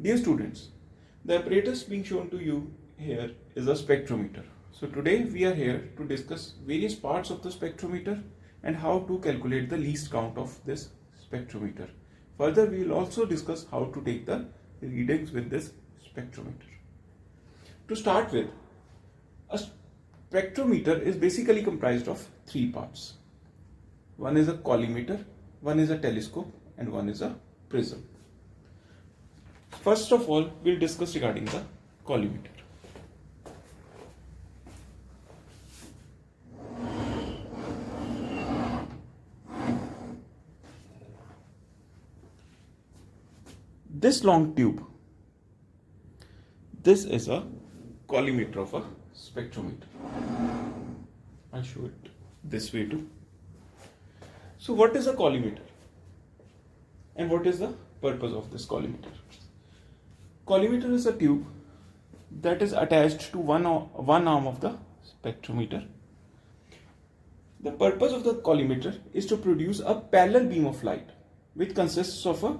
Dear students, the apparatus being shown to you here is a spectrometer. So today we are here to discuss various parts of the spectrometer and how to calculate the least count of this spectrometer. Further, we will also discuss how to take the readings with this spectrometer. To start with, a spectrometer is basically comprised of three parts. One is a collimator, one is a telescope, and one is a prism. First of all, we'll discuss regarding the collimator. This long tube, this is a collimator of a spectrometer. I'll show it this way too. So what is a collimator? And what is the purpose of this collimator? Collimator is a tube that is attached to one arm of the spectrometer. The purpose of the collimator is to produce a parallel beam of light, which consists of a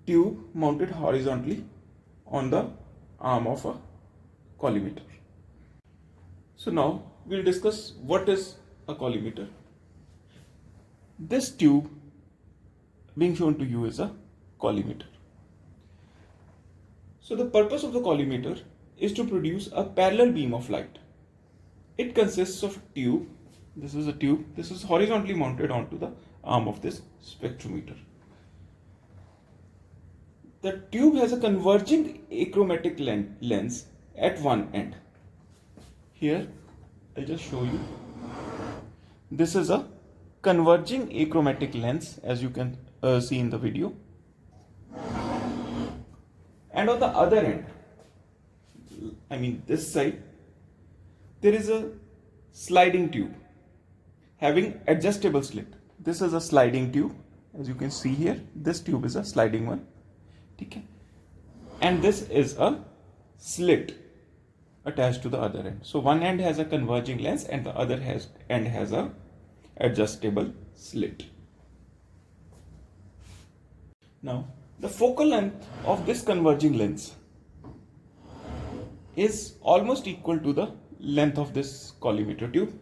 tube mounted horizontally on the arm of a collimator. So now we'll discuss what is a collimator. This tube being shown to you is a collimator. So the purpose of the collimator is to produce a parallel beam of light. It consists of a tube. This is a tube. This is horizontally mounted onto the arm of this spectrometer. The tube has a converging achromatic lens at one end. Here, I'll just show you. This is a converging achromatic lens, as you can see in the video. And on the other end, this side, there is a sliding tube having adjustable slit. This is a sliding tube, as you can see here. This tube is a sliding one. Okay. And this is a slit attached to the other end. So one end has a converging lens and the other end has a adjustable slit. Now, the focal length of this converging lens is almost equal to the length of this collimator tube.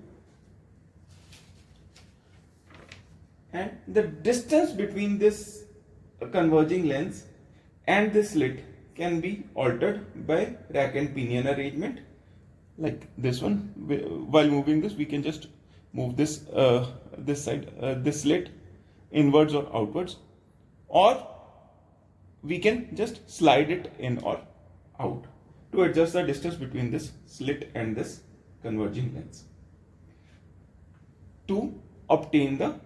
And the distance between this converging lens and this slit can be altered by rack and pinion arrangement, like this one. While moving this, we can just move this this slit inwards or outwards, or we can just slide it in or out to adjust the distance between this slit and this converging lens to obtain the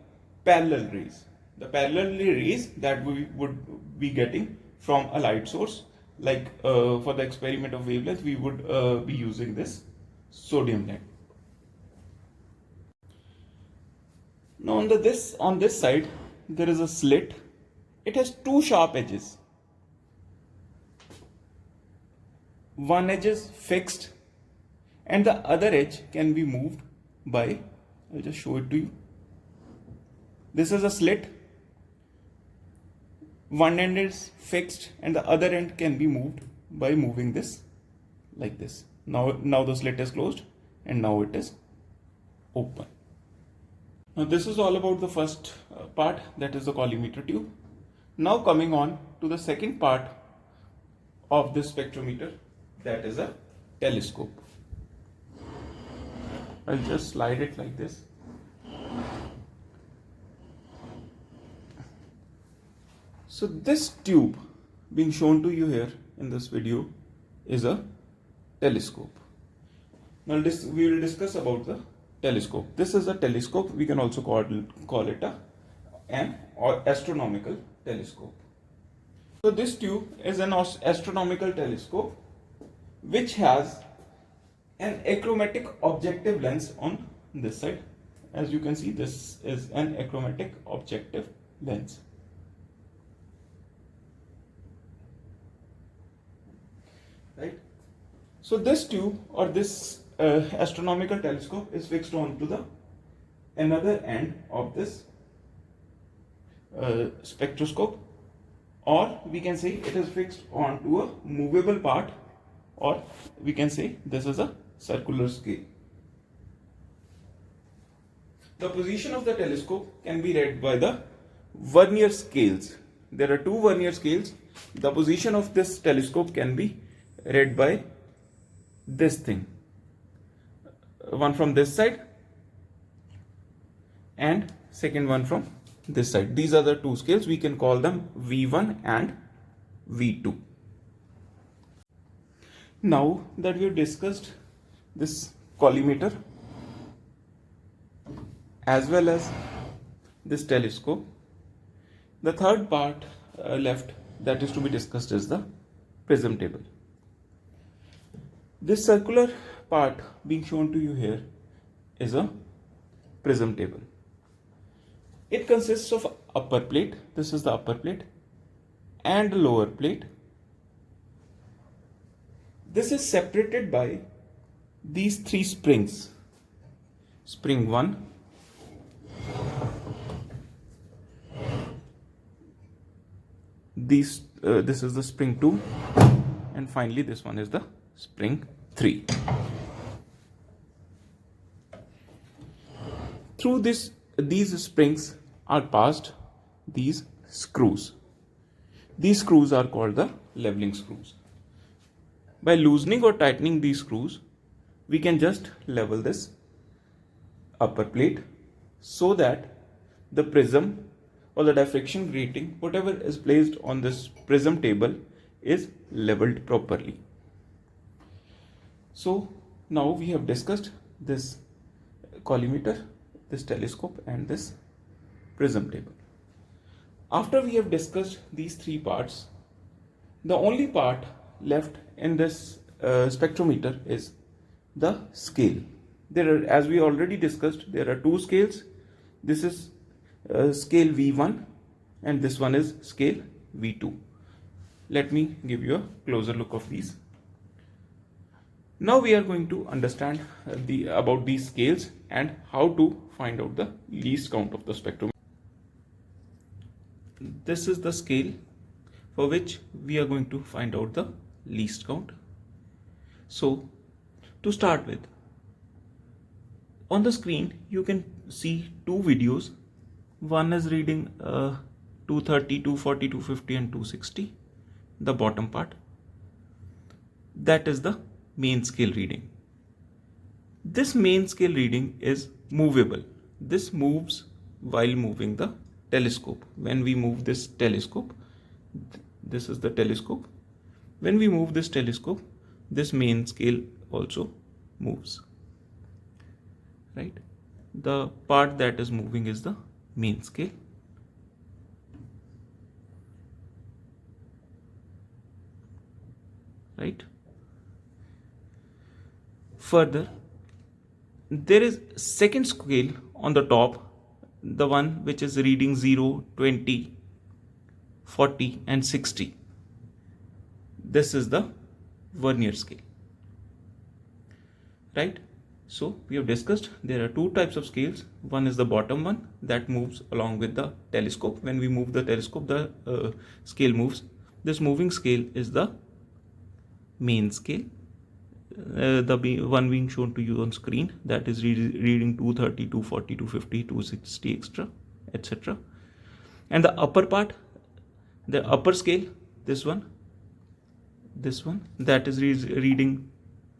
parallel rays. The parallel rays that we would be getting from a light source, like for the experiment of wavelength, we would be using this sodium lamp. Now on this side, there is a slit. It has two sharp edges. One edge is fixed and the other edge can be moved by, I'll just show it to you. This is a slit. One end is fixed and the other end can be moved by moving this like this. Now the slit is closed and now it is open. Now this is all about the first part, that is the collimator tube. Now coming on to the second part of this spectrometer, that is a telescope. I'll just slide it like this. So this tube being shown to you here in this video is a telescope. Now we will discuss about the telescope. This is a telescope. We can also call it an astronomical telescope. So this tube is an astronomical telescope which has an achromatic objective lens on this side. As you can see, this is an achromatic objective lens. Right? So this tube or this astronomical telescope is fixed onto the another end of this spectroscope or we can say it is fixed onto a movable part, or we can say this is a circular scale. The position of the telescope can be read by the vernier scales. There are two vernier scales. The position of this telescope can be read by this thing, one from this side and second one from this side. These are the two scales. We can call them V1 and V2. Now that we have discussed this collimator as well as this telescope, the third part left that is to be discussed is the prism table. This circular part being shown to you here is a prism table. It consists of upper plate, this is the upper plate, and lower plate. This is separated by these three springs. Spring 1, this is the spring 2, and finally this one is the spring 3. Through these springs are passed these screws. These screws are called the leveling screws. By loosening or tightening these screws, we can just level this upper plate so that the prism or the diffraction grating, whatever is placed on this prism table, is leveled properly. So now we have discussed this collimator, this telescope, and this prism table. After we have discussed these three parts, the only part left in this spectrometer is the scale. There are, as we already discussed, there are two scales. This is scale V1 and this one is scale V2. Let me give you a closer look of these. Now we are going to understand about these scales and how to find out the least count of the spectrum. This is the scale for which we are going to find out the least count. So to start with, on the screen you can see two videos. One is reading 230, 240, 250 and 260, the bottom part. That is the main scale reading. This main scale reading is movable. This moves while moving the telescope. When we move this telescope, this is the telescope. When we move this telescope, this main scale also moves. Right? The part that is moving is the main scale. Right? Further, there is second scale on the top, the one which is reading 0, 20, 40 and 60. This is the vernier scale. Right? So we have discussed there are two types of scales. One is the bottom one that moves along with the telescope. When we move the telescope, the scale moves. This moving scale is the main scale. The one being shown to you on screen, that is reading 230, 240, 250, 260, etc. And the upper part, the upper scale, this one, that is reading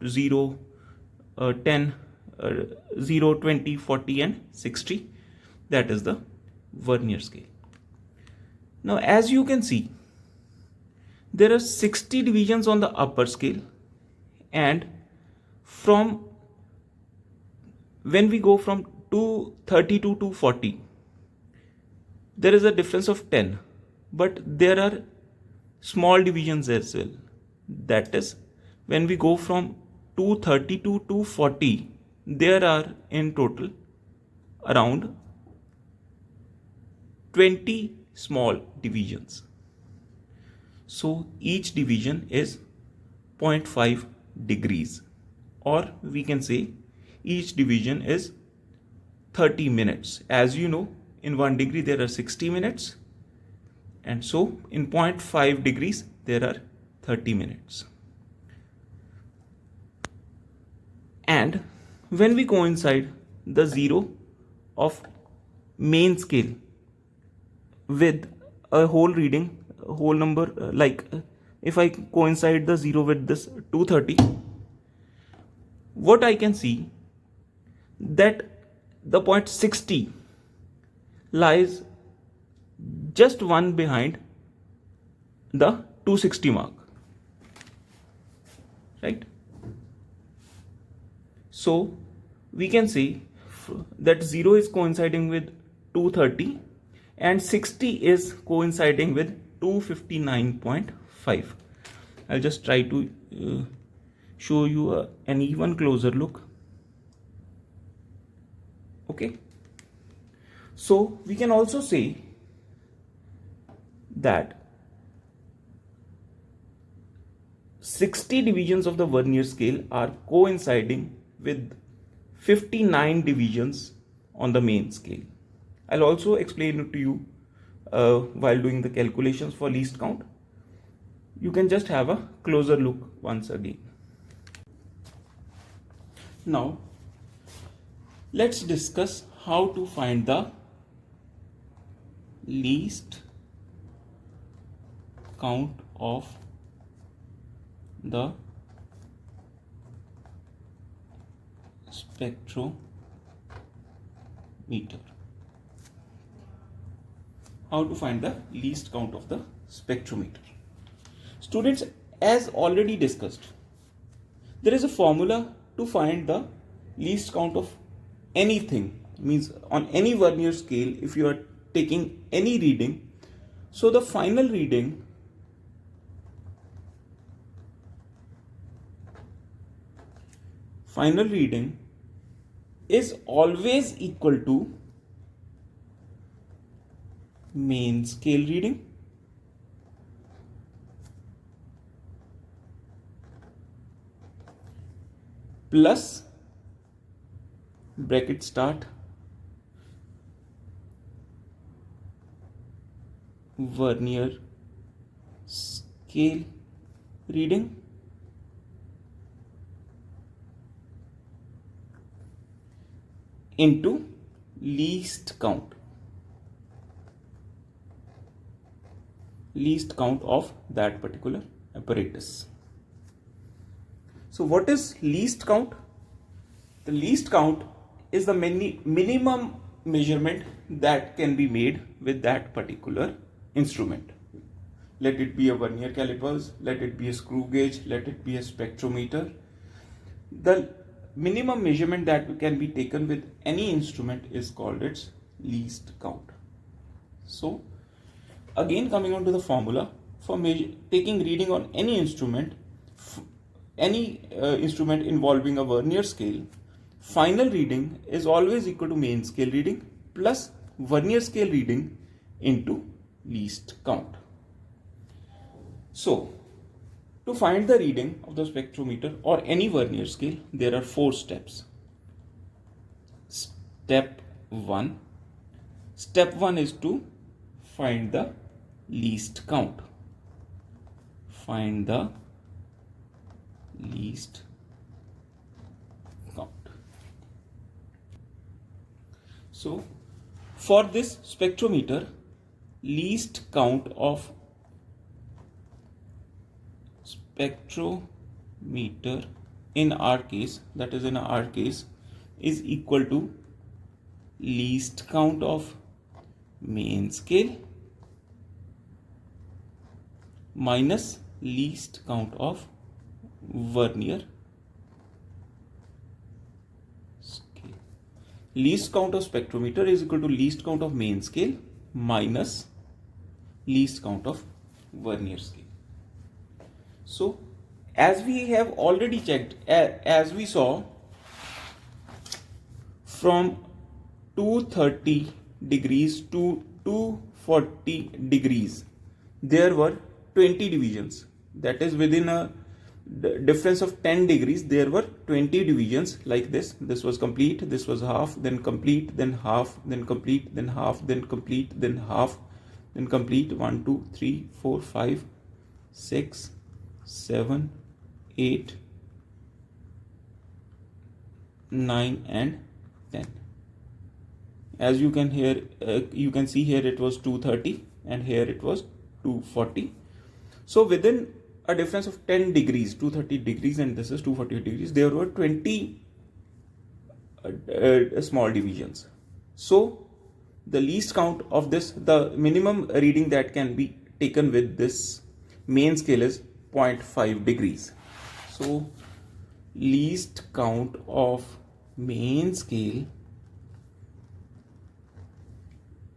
0, 10, 0, 20, 40 and 60. That is the vernier scale. Now as you can see, there are 60 divisions on the upper scale, and when we go from 230 to 240, there is a difference of 10, but there are small divisions as well. That is, when we go from 230 to 240, there are in total around 20 small divisions. So each division is 0.5 degrees, or we can say each division is 30 minutes. As you know, in 1 degree there are 60 minutes, and so in 0.5 degrees there are 30 minutes. And when we coincide the zero of main scale with a whole reading, a whole number, if I coincide the zero with this 230, what I can see that the point 60 lies just one behind the 260 mark, right? So we can say that 0 is coinciding with 230 and 60 is coinciding with 259.5. I'll just try to show you an even closer look. Okay, so we can also say that 60 divisions of the vernier scale are coinciding with 59 divisions on the main scale. I'll also explain it to you while doing the calculations for least count. You can just have a closer look once again. Now let's discuss how to find the least count of the spectrometer. How to find the least count of the spectrometer. Students, as already discussed, there is a formula to find the least count of anything. Means on any vernier scale, if you are taking any reading, so the final reading is always equal to main scale reading plus bracket start vernier scale reading into least count of that particular apparatus. So what is least count? The least count is the minimum measurement that can be made with that particular instrument. Let it be a vernier calipers, let it be a screw gauge, let it be a spectrometer. The minimum measurement that can be taken with any instrument is called its least count. So again, coming on to the formula for taking reading on any instrument, instrument involving a vernier scale, final reading is always equal to main scale reading plus vernier scale reading into least count. So to find the reading of the spectrometer or any vernier scale, there are 4 steps. Step 1 is to find the least count. Find the least count. So for this spectrometer, least count of spectrometer in our case, is equal to least count of main scale minus least count of vernier scale. Least count of spectrometer is equal to least count of main scale minus least count of vernier scale. So as we have already checked, as we saw, from 230 degrees to 240 degrees, there were 20 divisions. That is, within a difference of 10 degrees, there were 20 divisions like this. This was complete, this was half, then complete, then half, then complete, then half, then complete, then half. then complete 1 2 3 4 5 6 7 8 9 and 10. As you can hear, you can see here it was 230 and here it was 240. So within a difference of 10 degrees, 230 degrees and this is 240 degrees, there were 20 small divisions. So the least count of this, the minimum reading that can be taken with this main scale is 0.5 degrees. So least count of main scale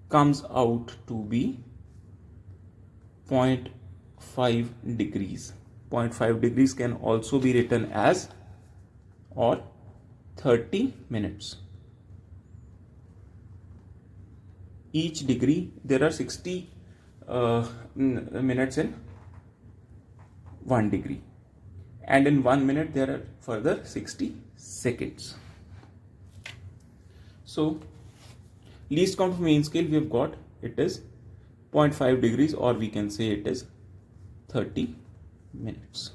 comes out to be 0.5 degrees. 0.5 degrees can also be written as or 30 minutes. Each degree, there are 60 minutes in 1 degree, and in 1 minute there are further 60 seconds. So least count of main scale we have got, it is 0.5 degrees, or we can say it is 30 minutes.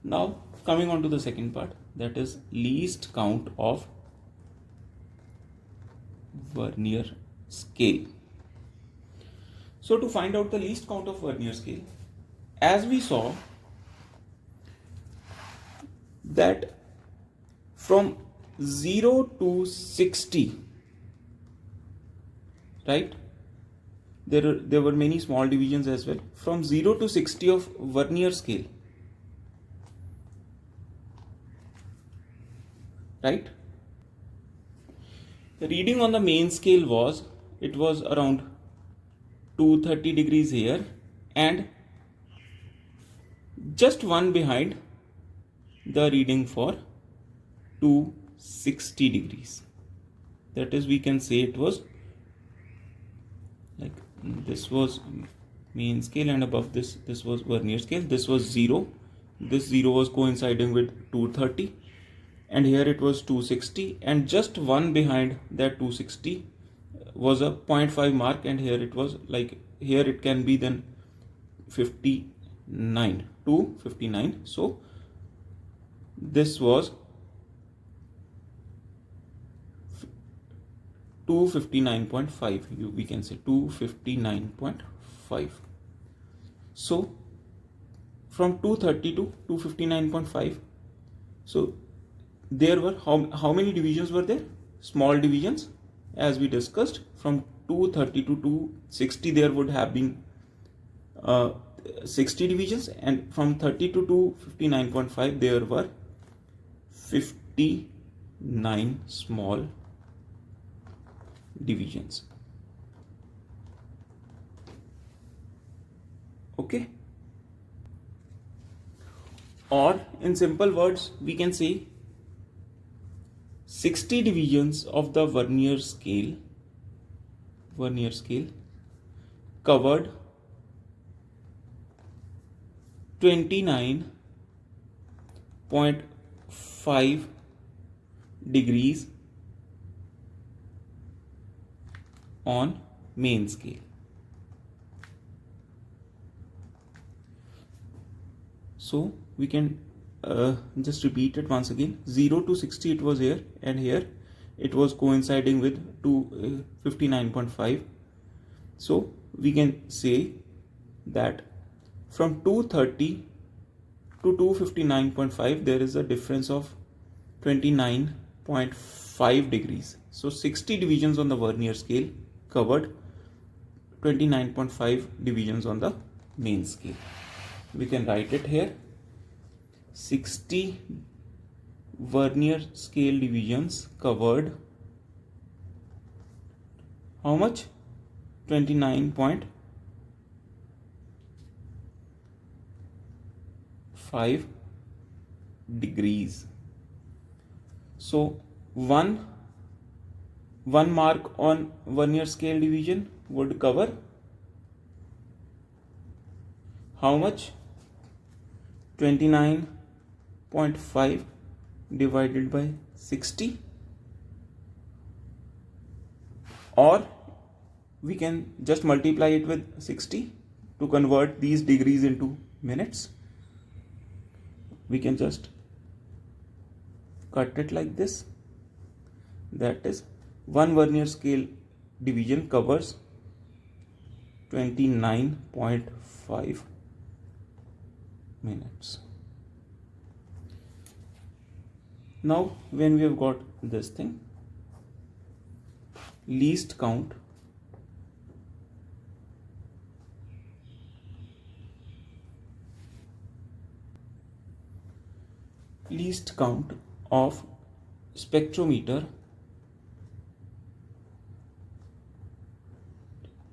Now coming on to the second part, that is least count of vernier scale. So to find out the least count of vernier scale, as we saw that from 0 to 60, right, there were many small divisions as well. From 0 to 60 of vernier scale, right, the reading on the main scale was, it was around 230 degrees here and just one behind the reading for 260 degrees. That is, we can say it was like this was main scale and above this was vernier scale. This was 0, this 0 was coinciding with 230 and here it was 260, and just one behind that 260 was a 0.5 mark, and here it was like, here it can be then 59, 259. So this was 259.5, we can say 259.5. So from 230 to 259.5, so there were how many divisions were there? Small divisions, as we discussed. From 230 to 260 there would have been 60 divisions, and from 30 to 259.5 there were 59 small divisions. Okay, or in simple words we can say 60 divisions of the vernier scale covered 29.5 degrees on main scale. So we can just repeat it once again. 0 to 60 it was here, and here it was coinciding with 59.5. So we can say that from 230 to 259.5 there is a difference of 29.5 degrees. So 60 divisions on the vernier scale covered 29.5 divisions on the main scale. We can write it here. 60 vernier scale divisions covered how much? 29.5 degrees. So one mark on vernier scale division would cover how much? 29.5 divided by 60, or we can just multiply it with 60 to convert these degrees into minutes. We can just cut it like this. That is, one vernier scale division covers 29.5 minutes. Now when we have got this thing, least count of spectrometer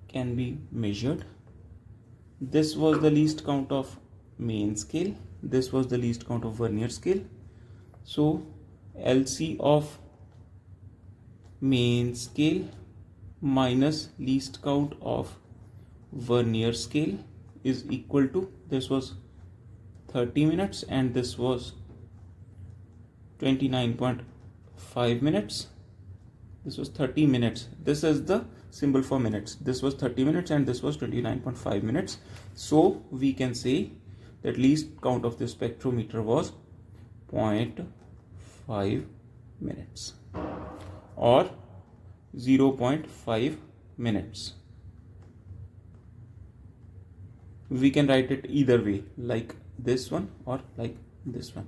can be measured. This was the least count of main scale, this was the least count of vernier scale. So LC of main scale minus least count of vernier scale is equal to, this was 30 minutes and this was 29.5 minutes. This was 30 minutes. This is the symbol for minutes. This was 30 minutes and this was 29.5 minutes. So we can say that least count of this spectrometer was 0.5 minutes or 0.5 minutes. We can write it either way, like this one or like this one.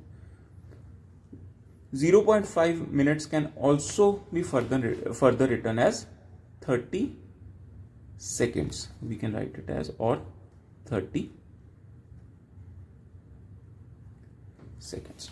0.5 minutes can also be further written as 30 seconds. We can write it as or 30 seconds.